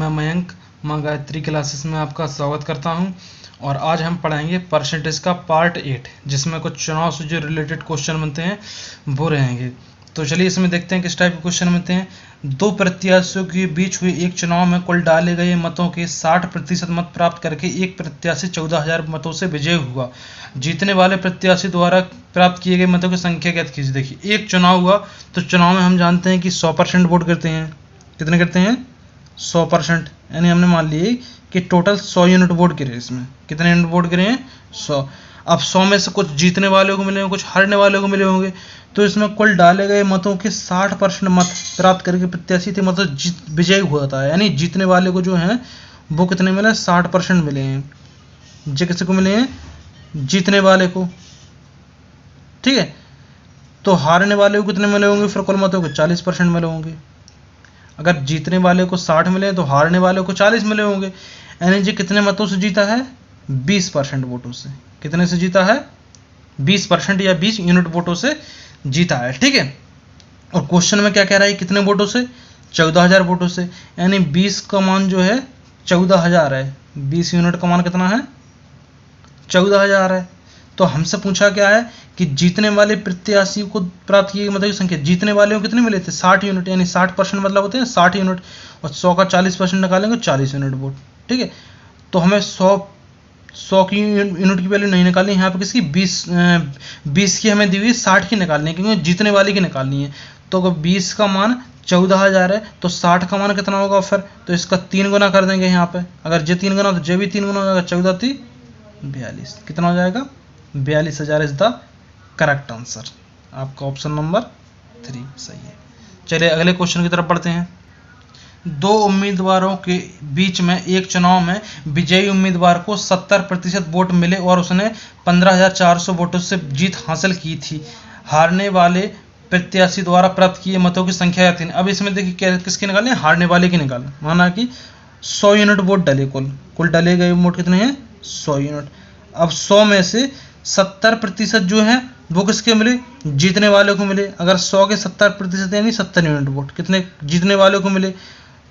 मैं मयंक माँ गायत्री क्लासेस में आपका स्वागत करता हूं और आज हम पढ़ाएंगे परसेंटेज का पार्ट 8 जिसमें कुछ चुनाव से जो रिलेटेड क्वेश्चन बनते हैं वो रहेंगे। तो चलिए इसमें देखते हैं किस टाइप के क्वेश्चन बनते हैं। दो प्रत्याशियों के बीच हुए एक चुनाव में कुल डाले गए मतों के 60% मत प्राप्त करके एक प्रत्याशी 14,000 मतों से विजयी हुआ। जीतने वाले प्रत्याशी द्वारा प्राप्त किए गए मतों की संख्या ज्ञात कीजिए। देखिए एक चुनाव हुआ तो चुनाव में हम जानते हैं कि 100% वोट करते हैं। कितने करते हैं? 100%, यानी हमने मान लिए कि टोटल 100 यूनिट वोट गिरे। इसमें कितने यूनिट वोट गिरे हैं? 100। अब 100 में से कुछ जीतने वाले को मिले होंगे, कुछ हारने वाले को मिले होंगे, तो इसमें कुल डाले गए मतों के 60% मत प्राप्त करके प्रत्याशी थे मतलब विजयी हुआ था। यानी जीतने वाले को जो है वो कितने मिले? 60% मिले हैं। जो किसी को मिले हैं? जीतने वाले को। ठीक है, तो हारने वाले को कितने मिले होंगे? फिर कुल मतों के 40% मिले होंगे। अगर जीतने वाले को 60 मिले तो हारने वाले को 40 मिले होंगे। यानी जी कितने मतों से जीता है? 20% वोटों से। कितने से जीता है? 20% या 20 यूनिट वोटों से जीता है। ठीक है, और क्वेश्चन में क्या कह रहा है? कितने वोटों से? 14,000 वोटों से। यानी 20 का मान जो है 14,000 है। 20 यूनिट का मान कितना है? 14,000 है। तो हमसे पूछा क्या है कि जीतने वाले प्रत्याशी को प्राप्त किए मतलब की संख्या। जीतने वाले को कितने मिले थे? 60 यूनिट, यानी 60% मतलब होते हैं 60 यूनिट, और 100 का 40% निकालेंगे 40 यूनिट वोट। ठीक है, तो हमें 100 की यूनिट की वैल्यू नहीं निकालनी है यहाँ पे। किसकी? 20 की हमें दी हुई 60 की निकालनी है, क्योंकि जीतने वाले की निकालनी है। तो अगर 20 का मान 14,000 है तो 60 का मान कितना होगा फिर? तो इसका 3 गुना कर देंगे यहाँ पे। अगर जे 3 गुना तो जे भी 3 गुना हो जाएगा। 14 3 42। कितना हो जाएगा? 42,000 इज द करेक्ट आंसर। आपका ऑप्शन नंबर 3 सही है। चलिए अगले क्वेश्चन की तरफ बढ़ते हैं। दो उम्मीदवारों के बीच में एक चुनाव में विजयी उम्मीदवार को 70% वोट मिले और उसने 15,400 वोटों से जीत हासिल की थी। हारने वाले प्रत्याशी द्वारा प्राप्त किए मतों की संख्या 3। अब इसमें देखिए किसकी निकालें? हारने वाले की निकालें। माना कि 100 यूनिट वोट डले, कुल डले गए वोट कितने हैं? 100 यूनिट। अब 100 में से 70% जो है वो किसके मिले? जीतने वाले को मिले। अगर 100 के 70% यानी 70 यूनिट वोट कितने जीतने वाले को मिले,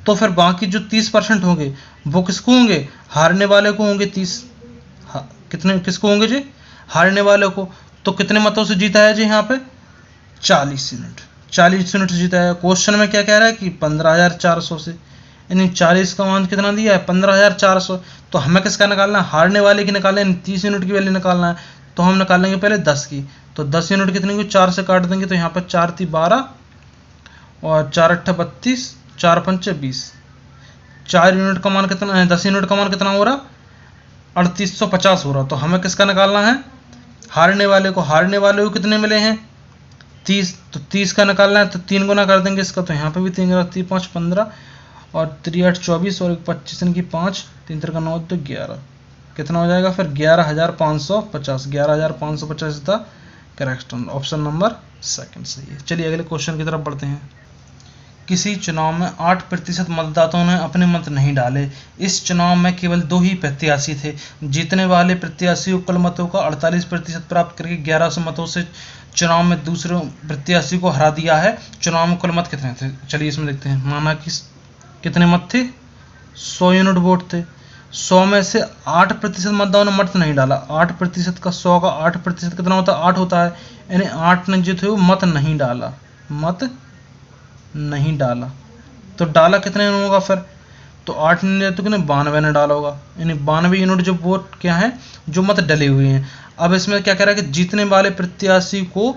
तो फिर बाकी जो 30% होंगे वो किसको होंगे? हारने वाले को होंगे। 30 कितने किसको होंगे जी? हारने वाले को। तो कितने मतों से जीता है जी यहाँ पे? 40 यूनिट। 40 यूनिट से जीता है। क्वेश्चन में क्या कह रहा है कि 15,400 से, यानी 40 का मान कितना दिया है? 15,400। तो हमें किसका निकालना है? हारने वाले की निकालना है। 30 यूनिट की वैल्यू निकालना है, तो हम निकालेंगे पहले 10 की। तो 10 यूनिट कितने की? 4 से काट देंगे, तो यहाँ पर 4 × 12 और 4 × 8 = 32, 4 × 5 = 20। 4 यूनिट का मान कितना है? 10 यूनिट का मान कितना हो रहा? 3850 हो रहा। तो हमें किसका निकालना है? हारने वाले को। हारने वाले को कितने मिले हैं? 30। तो 30 का निकालना है तो 3 गुना कर देंगे इसका। तो यहाँ पे भी 3 गुना, 3 5 15 और 3 8 24 और 25 की 5, 3 3 9 तो 11। कितना हो जाएगा फिर? 11,550। 11,550 था करेक्ट। ऑप्शन नंबर 2 सही है। चलिए अगले क्वेश्चन की तरफ बढ़ते हैं। किसी चुनाव में 8% मतदाताओं ने अपने मत नहीं डाले। इस चुनाव में केवल 2 ही प्रत्याशी थे। जीतने वाले प्रत्याशी को कुल मतों का 48% प्राप्त करके 1100 मतों से चुनाव में दूसरे प्रत्याशी को हरा दिया है। चुनाव में कुल मत कितने थे? चलिए इसमें देखते हैं। माना कि कितने मत थे? 100 यूनिट वोट थे। 100 में से 8% मतदाताओं ने मत नहीं डाला। 8% का 100 का 8% कितना होता है? 8 होता है। यानी 8 ने जो थे वो मत नहीं डाला। मत नहीं डाला। तो डाला कितने ने होगा फिर? तो 8 ने तो कितने? 92 ने डाला होगा। यानी 92 यूनिट जो वोट क्या है? जो मत डले हुए हैं। अब इसमें क्या कह रहा है कि जीतने वाले प्रत्याशी को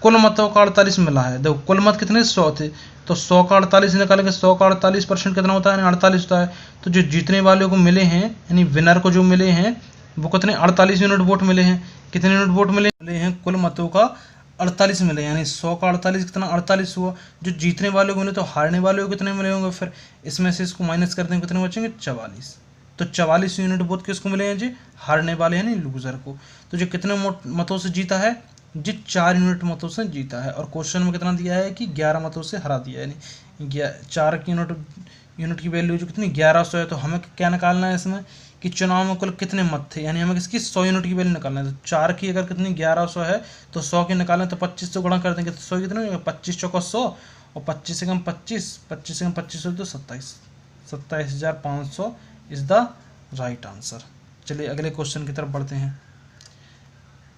कुल मतों का 48 मिला है। देखो कुल मत कितने? 100 थे, तो 100 का 48 निकालेंगे। 100 का 48% कितना होता है? 48 होता है। तो जो जीतने वाले को मिले हैं, यानी विनर को जो मिले हैं वो कितने? 48 यूनिट वोट मिले हैं। कितने यूनिट वोट मिले हैं? कुल मतों का 48 मिले, यानी 100 का 48 कितना? 48 हुआ। जो जीतने वाले को मिले, तो हारने वाले को कितने मिले होंगे फिर? इसमें से इसको माइनस कर देंगे, कितने बचेंगे? 44। तो 44 यूनिट वोट किसको मिले हैं जी? हारने वाले, यानी लूजर को। तो जो कितने मतों से जीता है जी? 4 यूनिट मतों से जीता है। और क्वेश्चन में कितना दिया है कि 11 मतों से हरा दिया है। यानी 4 की यूनिट की वैल्यू जो कितनी? 1100 है। तो हमें क्या निकालना है इसमें कि चुनाव में कुल कितने मत थे, यानी हमें किसकी? 100 यूनिट की वैल्यू निकालना है। तो 4 की अगर कितनी? 1100 है, तो 100 की निकालें तो 25 से गुणा कर देंगे। तो 100 कितने? 25 × 100 और 25 से कम 25, 25 से कम 25 हो तो 27। 27,500 इज द राइट आंसर। चलिए अगले क्वेश्चन की तरफ बढ़ते हैं।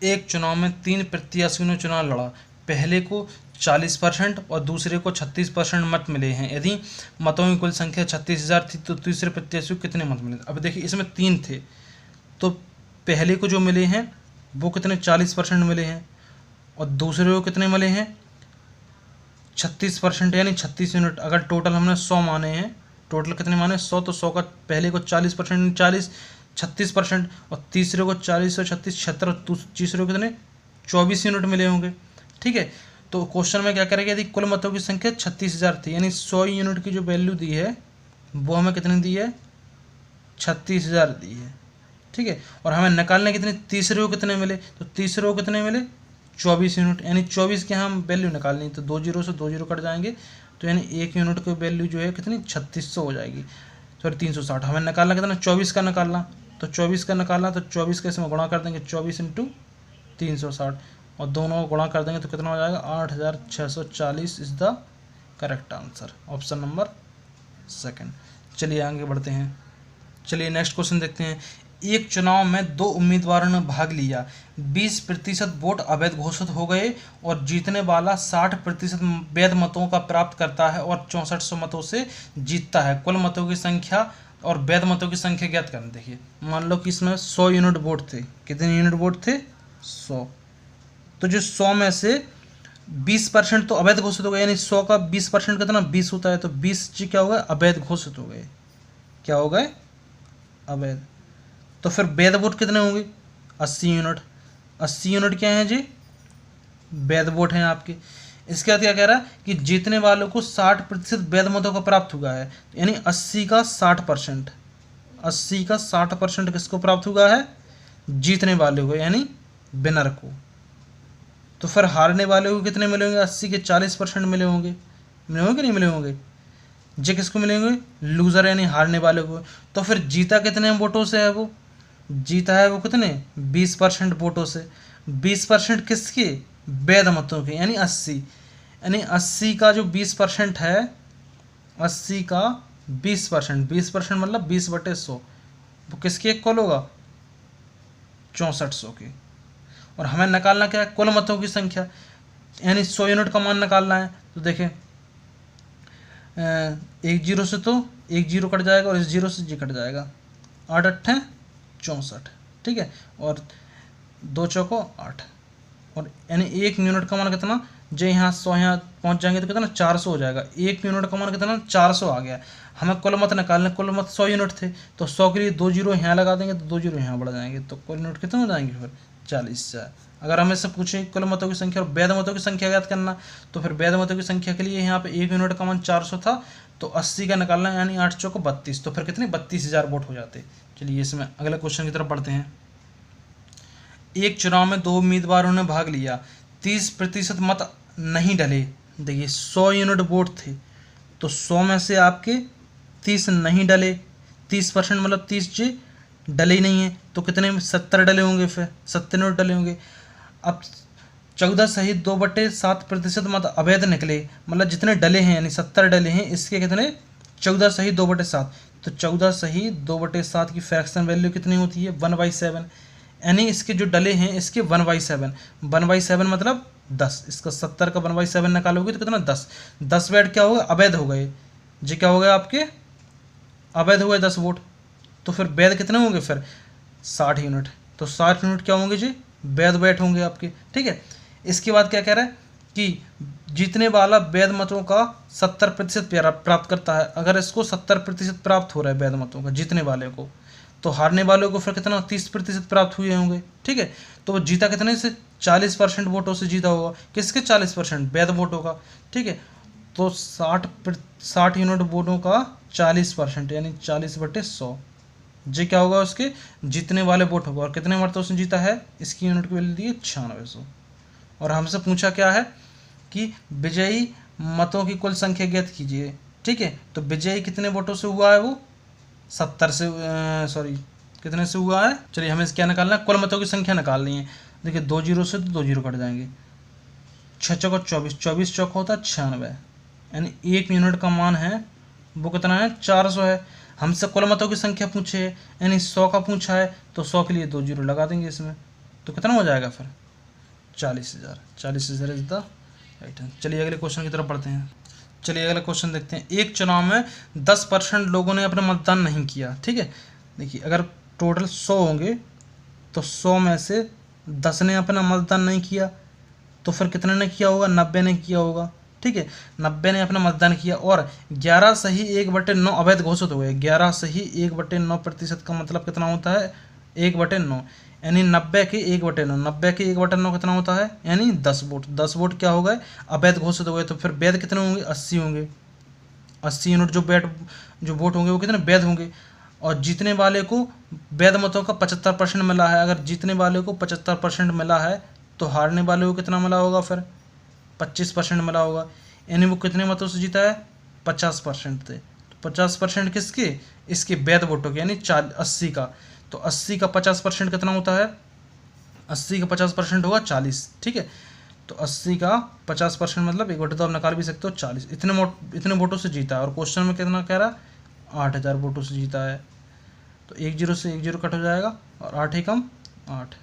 एक चुनाव में 3 प्रत्याशियों ने चुनाव लड़ा, पहले को 40% और दूसरे को 36% मत मिले हैं। यदि मतों की कुल संख्या 36,000 थी तो तीसरे प्रत्याशी को कितने मत मिले? अब देखिए इसमें 3 थे, तो पहले को जो मिले हैं वो कितने 40% मिले हैं, और दूसरे को कितने मिले हैं 36%, यानी 36 यूनिट। अगर टोटल हमने 100 माने हैं, टोटल कितने माने 100, तो 100 का पहले को 40%, 40 36%, और तीसरे को 40 और 36 76, और तीसरे को कितने 24 यूनिट मिले होंगे। ठीक है, तो क्वेश्चन में क्या करेंगे, यदि कुल मतों की संख्या 36,000 थी, यानी 100 यूनिट की जो वैल्यू दी है वो हमें कितनी दी है 36,000 दी है। ठीक है, और हमें निकालने कितने, तीसरे को कितने मिले, तो तीसरे को कितने मिले 24 यूनिट, यानी 24 की हम वैल्यू निकालनी है, तो 2 जीरो से 2 जीरो कट जाएंगे, तो यानी 1 यूनिट की वैल्यू जो है कितनी 3600 हो जाएगी, सॉरी 360। हमें निकालना कितना 24 का निकालना, तो 24 का निकालना, तो 24 का इसमें गुणा कर देंगे 24 × 360, और दोनों को गुणा कर देंगे तो कितना हो जाएगा 8,640 is the correct answer, option number second. चलिए आगे बढ़ते हैं। चलिए नेक्स्ट क्वेश्चन देखते हैं। एक चुनाव में 2 उम्मीदवारों ने भाग लिया, 20% वोट अवैध घोषित हो गए और जीतने वाला 60% वैध मतों का प्राप्त करता है और 6400 मतों से जीतता है। कुल मतों की संख्या और वैध मतों की संख्या ज्ञात करें। देखिए मान लो कि इसमें 100 यूनिट वोट थे, कितने यूनिट वोट थे 100, तो जो 100 में से 20% तो अवैध घोषित हो गए, यानी 100 का 20% कितना 20 होता है, तो 20 जी क्या हो गए अवैध घोषित हो गए, क्या हो गए अवैध। तो फिर वैध वोट कितने होंगे 80 यूनिट, 80 यूनिट क्या है जी वैध वोट हैं आपके। इसके बाद क्या कह रहा है कि जीतने वालों को 60% वैध मतों का प्राप्त हुआ है, यानी 80 का 60%, 80 का 60% किसको प्राप्त हुआ है जीतने वाले को, यानी विनर को। तो फिर हारने वाले को कितने मिले होंगे 80 के 40% मिले होंगे, मिले होंगे कि नहीं मिले होंगे, जे किसको मिलेंगे लूज़र यानी हारने वाले को। तो फिर जीता कितने वोटों से है, वो जीता है वो कितने 20% वोटों से, 20% किसके वैध मतों के, यानी 80, यानी 80 का जो 20% है, 80 का 20%, 20% मतलब 20/100, वो किसके इक्वल होगा 6400 के। और हमें निकालना क्या है कुल मतों की संख्या, यानी 100 यूनिट का मान निकालना है। तो देखें 1 जीरो से तो 1 जीरो कट जाएगा और इस जीरो से जी कट जाएगा, 8 8 64, ठीक है, और 2 चौको 8, और यानी 1 यूनिट का मान कितना, जो यहाँ 100 यहाँ पहुँच जाएंगे तो कितना 400 हो जाएगा, 1 यूनिट का मान कितना 400 आ गया। हमें कुल मत निकालने, कुल मत 100 यूनिट थे, तो 100 के लिए 2 जीरो यहाँ लगा देंगे तो 2 जीरो यहाँ बढ़ जाएंगे, तो कुल यूनिट कितने हो जाएंगे फिर 40 से। अगर हमें से पूछें कुल मतों की संख्या और वैध मतों की संख्या ज्ञात करना, तो फिर वैध मतों की संख्या के लिए यहाँ पे 1 यूनिट का मान 400 था, तो 80 का निकालना, यानी 8 चौको 32, तो फिर कितने 32,000 वोट हो जाते। चलिए इसमें अगले क्वेश्चन की तरफ बढ़ते हैं। एक चुनाव में 2 उम्मीदवारों ने भाग लिया, 30% मत नहीं डले। देखिए 100 यूनिट वोट थे, तो 100 में से आपके 30 नहीं डले, 30% मतलब 30 जी डले ही नहीं है, तो कितने 70 डले होंगे, फिर 70 यूनिट डले होंगे। अब 14 सहित 2/7% मत अवैध निकले, मतलब जितने डले हैं यानी 70 डले हैं, इसके कितने 14 सहित 2/7, तो 14 सहित 2/7 की फ्रैक्शन वैल्यू कितनी होती है 1/7, यानी इसके जो डले हैं इसके 1/7, 1/7 मतलब 10, इसका 70 का 1/7 निकालोगे तो कितना 10, 10 वोट क्या होगा अवैध हो गए जी, क्या हो गए आपके अवैध हो गए 10 वोट। तो फिर वैध कितने होंगे फिर 60 यूनिट, तो 60 यूनिट क्या होंगे जी वैध वोट होंगे आपके, ठीक है। इसके बाद क्या कह रहा है कि जीतने वाला वैध मतों का 70% प्राप्त करता है। अगर इसको 70% प्राप्त हो रहा है वैध मतों का जीतने वाले को, तो हारने वालों को फिर कितना 30% प्राप्त हुए होंगे, ठीक है। तो वो जीता कितने से 40% वोटों से जीता होगा, किसके 40% वैध वोटों का, ठीक है। तो 60 यूनिट वोटों का 40%, यानी 40/100, जी क्या होगा उसके जीतने वाले वोट होगा। और कितने मतों से जीता है, इसकी यूनिट की वैल्यू दी है 9600। और हमसे पूछा क्या है कि विजयी मतों की कुल संख्या ज्ञात कीजिए, ठीक है। तो विजयी कितने वोटों से हुआ है, वो 70 से कितने से हुआ है। चलिए हमें क्या निकालना है, कुल मतों की संख्या निकालनी है। देखिए 2 जीरो से तो 2 जीरो कट जाएंगे, 6 चौको 24, 24 चौको होता है 96, यानी 1 यूनिट का मान है वो कितना है 400 है। हमसे कुल मतों की संख्या पूछे है, यानी 100 का पूछा है, तो 100 के लिए 2 जीरो लगा देंगे इसमें, तो कितना हो जाएगा फिर 40,000। 40,000 इज द राइट आंसर। चलिए अगले क्वेश्चन की तरफ बढ़ते हैं। चलिए अगला क्वेश्चन देखते हैं। एक चुनाव में 10% लोगों ने अपना मतदान नहीं किया, ठीक है। देखिए अगर टोटल 100 होंगे तो 100 में से 10 ने अपना मतदान नहीं किया, तो फिर कितने ने किया होगा, 90 ने किया होगा, ठीक है। 90 ने अपना मतदान किया और 11 सही 1/9 अवैध घोषित हो गए। 11 सही 1/9% का मतलब कितना होता है 1/9, यानी 90 के 1/9। 90 के 1/9 कितना होता है, यानी 10 वोट। 10 वोट क्या हो गए, अवैध घोषित हो गए। तो फिर वैध कितने होंगे, 80 होंगे। 80 यूनिट जो वोट होंगे वो कितने वैध होंगे। और जीतने वाले को वैध मतों का 75% मिला है। अगर जीतने वाले को 75% मिला है तो हारने वाले को कितना मिला होगा, फिर 25% मिला होगा। यानी वो कितने मतों से जीता है, 50% थे। तो 50% किसके, इसके वैध वोटों के, यानी 80 का। तो 80 का 50% कितना होता है, 80 का 50% होगा 40, ठीक है। तो 80 का 50% मतलब 1/2 आप निकाल भी सकते हो 40। इतने वोटों से जीता है। और क्वेश्चन में कितना कह रहा है, 8000 वोटों से जीता है। तो 1 जीरो से 1 जीरो कट हो जाएगा और 8 ही कम 8,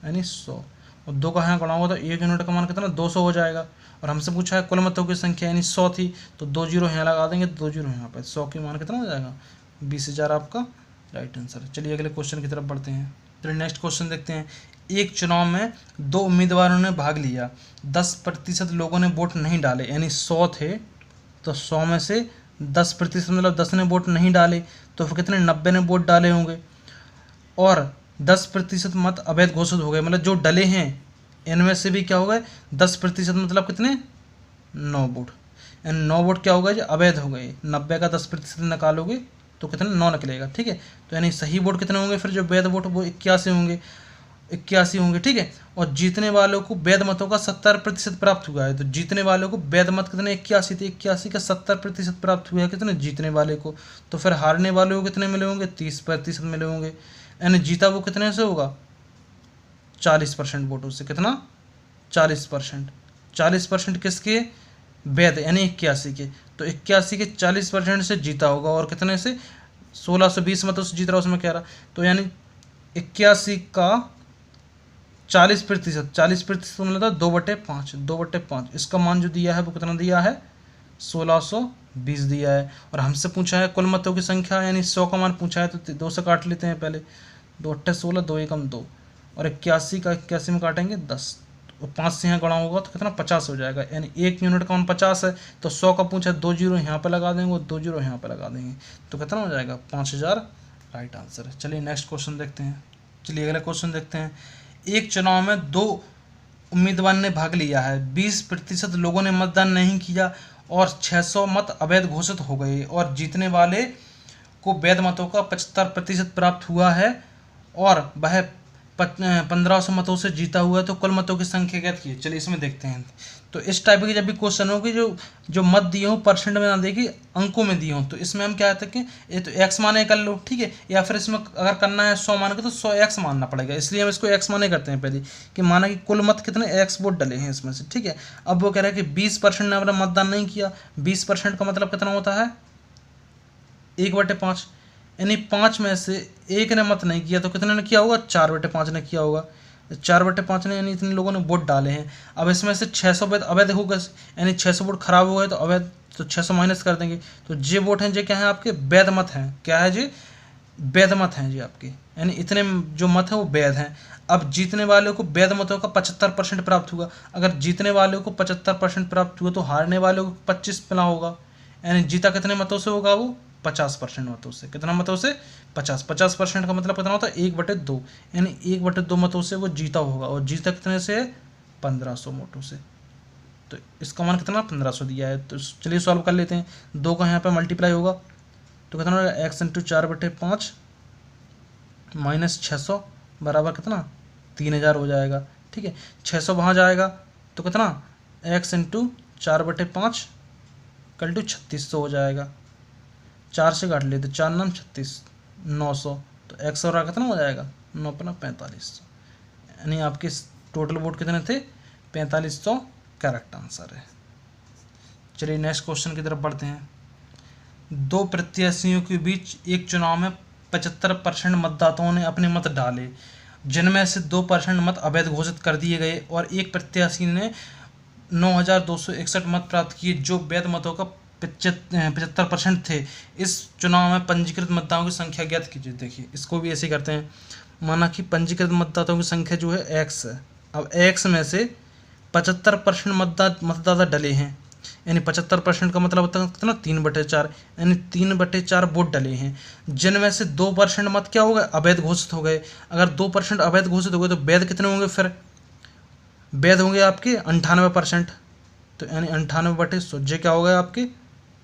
यानी 100। और 2 का यहाँ गुणा होगा तो 1 यूनिट का मान कितना 200 हो जाएगा। और हमसे पूछा है कुल मतों की संख्या, यानी 100 थी, तो 2 जीरो यहाँ लगा देंगे, 2 जीरो यहाँ पर। 100 के मान कितना हो जाएगा, 20,000 आपका राइट आंसर है। चलिए अगले क्वेश्चन की तरफ बढ़ते हैं। चलिए नेक्स्ट क्वेश्चन देखते हैं। एक चुनाव में 2 उम्मीदवारों ने भाग लिया, 10% लोगों ने वोट नहीं डाले, यानी 100 थे तो 100 में से 10% मतलब 10 ने वोट नहीं डाले, तो फिर कितने 90 ने वोट डाले होंगे। और 10% मत अवैध घोषित हो गए, मतलब जो डले हैं इनमें से भी क्या हो गए 10% मतलब कितने 9 वोट, यानी 9 वोट क्या हो गए जो अवैध हो गए। 90 का 10% निकालोगे तो कितने 9 निकलेगा, ठीक है। तो यानी सही वोट कितने होंगे, फिर जो वैध वोट वो 81 होंगे, 81 होंगे, ठीक है। और जीतने वालों को वैध मतों का 70% प्राप्त हुआ है। तो जीतने वालों को वैध मत कितने 81 थे, 81 का 70% प्राप्त हुआ है कितने जीतने वाले को। तो फिर हारने वाले को कितने मिले होंगे, 30% मिले होंगे। यानी जीता वो कितने से होगा, 40% वोटों से। कितना 40%। 40% किसके, वैध, यानी 81 के। तो 81 के 40% से जीता होगा। और कितने से, 1620 मतों से जीत रहा उसमें कह रहा। तो यानी 81 का 40%, 40% मतलब था 2/5, 2/5। इसका मान जो दिया है वो कितना दिया है, 1620 दिया है। और हमसे पूछा है कुल मतों की संख्या, यानी 100 का मान पूछा है, तो 2 से काट लेते हैं पहले। 2 8 16, 2 एकम 2, और 81 का 81 में काटेंगे 10, और 5 से यहाँ गुणा होगा तो कितना 50 हो जाएगा। यानी 1 यूनिट का मान 50 है, तो 100 का पूछा है, 2 जीरो यहाँ पर लगा देंगे और 2 जीरो यहाँ पर लगा देंगे, तो कितना हो जाएगा 5000 राइट आंसर है। चलिए नेक्स्ट क्वेश्चन देखते हैं। चलिए अगला क्वेश्चन देखते हैं। एक चुनाव में 2 उम्मीदवार ने भाग लिया है, 20% लोगों ने मतदान नहीं किया और 600 मत अवैध घोषित हो गए। और जीतने वाले को वैध मतों का 75% प्राप्त हुआ है और वह 1500 मतों से जीता हुआ है। तो कुल मतों की संख्या ज्ञात कीजिए। चलिए इसमें देखते हैं। तो इस टाइप के जब भी क्वेश्चन हो कि जो मत दिए हो परसेंट में ना देखिए, अंकों में दिए हो, तो इसमें हम क्या कहते हैं कि ये तो एक्स माने कर लो, ठीक है। या फिर इसमें अगर करना है 100 मान के तो 100 एक्स मानना पड़ेगा, इसलिए हम इसको एक्स माने करते हैं पहले, कि माना कि कुल मत कितने एक्स वोट डले हैं इसमें से, ठीक है। अब वो कह रहा है कि 20% ने अपना मतदान नहीं किया। 20% का मतलब कितना होता है 1/5, यानी 5 में से 1 ने मत नहीं किया, तो कितने ने किया होगा 4/5 ने किया होगा। 4/5 ने, यानी इतने लोगों ने वोट डाले हैं। अब इसमें से 600 अवैध होगा, यानी 600 वोट खराब हो गए तो अवैध, तो 600 माइनस कर देंगे। तो जे वोट हैं जे क्या है आपके वैध मत हैं, क्या है जी वैध मत हैं जी आपके, यानी इतने जो मत हैं वो वैध हैं। अब जीतने वाले को वैध मतों का 75% प्राप्त हुआ। अगर जीतने वाले को 75% प्राप्त हुआ तो हारने वाले को 25 मिला होगा, यानी जीता कितने मतों से होगा वो 50% मतों से। कितना मतों से 50% का मतलब कितना होता है 1/2, यानी 1/2 मतों से वो जीता होगा। और जीता कितने से 1500 वोटों से। तो इसका मान कितना 1500 दिया है। तो चलिए सॉल्व कर लेते हैं। 2 का यहाँ पे मल्टीप्लाई होगा तो कितना होगा x इंटू 4/5 माइनस 600 बराबर कितना 3000 हो जाएगा, ठीक है। 600 वहाँ जाएगा तो कितना x इंटू 4/5 कल टू 3600 हो जाएगा। 4 से काट लेते, 4 नाम 36, 900, तो एक्स और कितना हो जाएगा 9 अपना 4500, यानी आपके टोटल वोट कितने थे 4500 करेक्ट आंसर है। चलिए नेक्स्ट क्वेश्चन की तरफ बढ़ते हैं। दो प्रत्याशियों के बीच एक चुनाव में 75% मतदाताओं ने अपने मत डाले, जिनमें से 2% मत अवैध घोषित कर दिए गए और एक प्रत्याशी ने 9,261 मत प्राप्त किए जो वैध मतों का 75% थे। इस चुनाव में पंजीकृत मतदाताओं की संख्या ज्ञात कीजिए। देखिए इसको भी ऐसे करते हैं, माना कि पंजीकृत मतदाताओं की संख्या जो है x है। अब x में से 75% मतदाता डले हैं, यानी 75% का मतलब होता है कितना 3/4, यानी 3/4 वोट डले हैं, जिनमें से 2% मत क्या हो गए अवैध घोषित हो गए। अगर 2% अवैध घोषित हो गए तो वैध कितने होंगे, फिर वैध होंगे आपके 98%, तो यानी 98/100 जे क्या हो गए आपके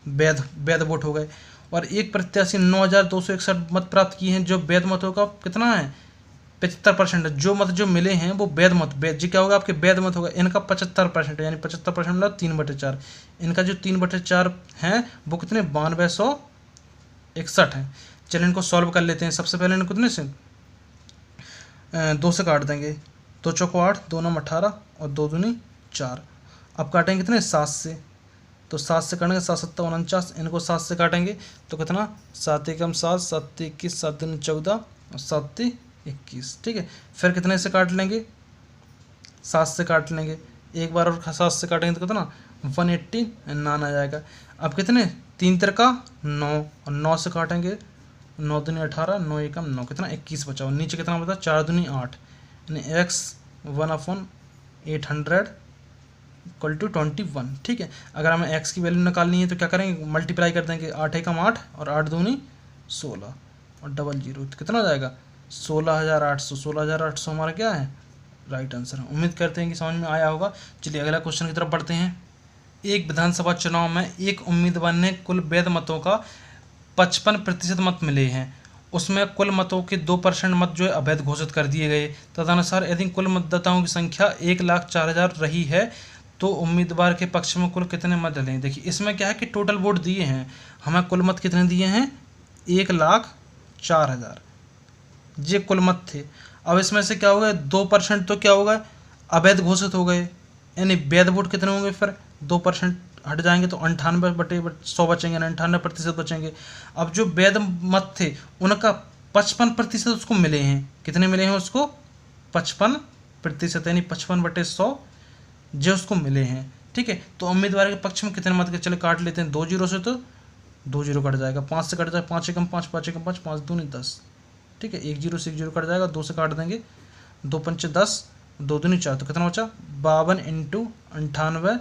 वैध वोट हो गए। और एक प्रत्याशी 9,261 मत प्राप्त किए हैं जो वैध मतों का कितना है 75%, जो मत जो मिले हैं वो वैध मत, जी क्या होगा आपके वैध मत होगा, इनका 75%, यानी 75% मतलब 3/4, इनका जो 3/4 हैं वो कितने 9261 हैं। चलिए इनको सॉल्व कर लेते हैं। सबसे पहले इनको कितने से 2 से काट देंगे, 2 चौको 8, 2 9 18 और 2 दूनी 4। अब काटेंगे कितने 7 से, तो 7 से काटेंगे 7 7 49, इनको 7 से काटेंगे तो कितना 7 एकम 7, 7 21, 7 दूनी 14 और 7 21। ठीक है, फिर कितने से काट लेंगे 7 से काट लेंगे, एक बार और 7 से काटेंगे तो कितना 189 आ जाएगा। अब कितने 3 तिरका 9 और 9 से काटेंगे 9 दूनी 18, 9 एकम 9, कितना 21 बचा। और नीचे कितना बता 4 दूनी 8, यानी x 1/800 इक्वल टू 21। ठीक है, अगर हमें x की वैल्यू निकालनी है तो क्या करेंगे मल्टीप्लाई कर देंगे, 8 एकम 8 और 8 दूनी 16 और 00, तो कितना हो जाएगा 16,800। 16,800 हमारा क्या है राइट आंसर है। उम्मीद करते हैं कि समझ में आया होगा। चलिए अगला क्वेश्चन की तरफ बढ़ते हैं। एक विधानसभा चुनाव में एक उम्मीदवार ने कुल वैध मतों का 55% मत मिले हैं, उसमें कुल मतों के 2% मत जो है अवैध घोषित कर दिए गए। तदनुसार यदि कुल मतदाताओं की संख्या 1,04,000 रही है तो उम्मीदवार के पक्ष में कुल कितने मत डले। देखिए इसमें क्या है कि टोटल वोट दिए हैं, हमें कुल मत कितने दिए हैं 1,04,000, ये कुल मत थे। अब इसमें से क्या हो गया 2% तो क्या होगा अवैध घोषित हो गए, यानी वैध वोट कितने होंगे फिर 2% हट जाएंगे तो 98/100 बचेंगे, 98% बचेंगे। अब जो वैध मत थे उनका 55% उसको मिले हैं, कितने मिले हैं उसको 55%, यानी 55/100 जो उसको मिले हैं। ठीक है, तो उम्मीदवार के पक्ष में कितने मत के चले काट लेते हैं 2 0 से, तो 2 0 कट जाएगा, 5 से कट जाएगा 5 एकम 5, 5 एकम 5, 5 दूनी 10। ठीक है, 1 0 से 1 0 कट जाएगा, 2 से काट देंगे, 2 पंचे 10, 2 दूनी 4, तो कितना बचा 52 × 98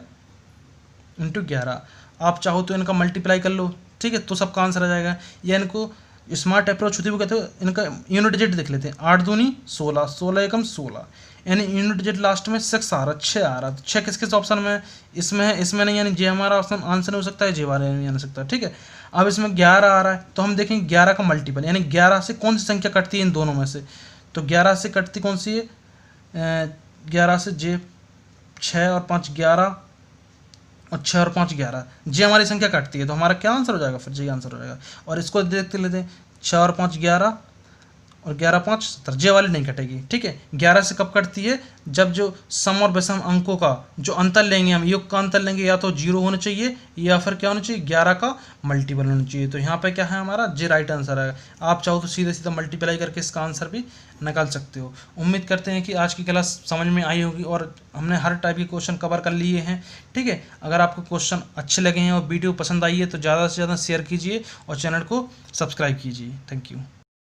× 11। आप चाहो तो इनका मल्टीप्लाई कर लो, ठीक है, तो सबका आंसर आ जाएगा। या इनको स्मार्ट अप्रोच होती है वो कहते हो, इनका यूनिट डिजिट देख लेते हैं, 8 दूनी 16, 16 एकम 16, यानी यूनिट डिजिट लास्ट में 6 आ रहा, 6 आ रहा, तो 6 किस ऑप्शन में इसमें है, इसमें नहीं, यानी जे हमारा ऑप्शन आंसर नहीं हो सकता है, जे वाले नहीं आ सकता। ठीक है, अब इसमें 11 आ रहा है तो हम देखेंगे 11 का मल्टीपल, यानी 11 से कौन सी संख्या कटती है इन दोनों में से, तो 11 से कटती कौन सी है 11 से जे 6 और 5 11 और 6 और 5 11, जे हमारी संख्या कटती है, तो हमारा क्या आंसर हो जाएगा फिर जे आंसर हो जाएगा। और इसको देखते लेते हैं 6 और 5 11 और 11 5 17, जे वाली नहीं कटेगी। ठीक है, 11 से कब कटती है जब जो सम और विषम अंकों का जो अंतर लेंगे हम, योग का अंतर लेंगे, या तो 0 होना चाहिए या फिर क्या होना चाहिए 11 का मल्टीपल होना चाहिए। तो यहाँ पे क्या है हमारा जे राइट आंसर है। आप चाहो तो सीधे सीधा मल्टीप्लाई करके इसका आंसर भी निकाल सकते हो। उम्मीद करते हैं कि आज की क्लास समझ में आई होगी और हमने हर टाइप के क्वेश्चन कवर कर लिए हैं। ठीक है, अगर आपको क्वेश्चन अच्छे लगे हैं और वीडियो पसंद आई है तो ज़्यादा से ज़्यादा शेयर कीजिए और चैनल को सब्सक्राइब कीजिए। Thank you.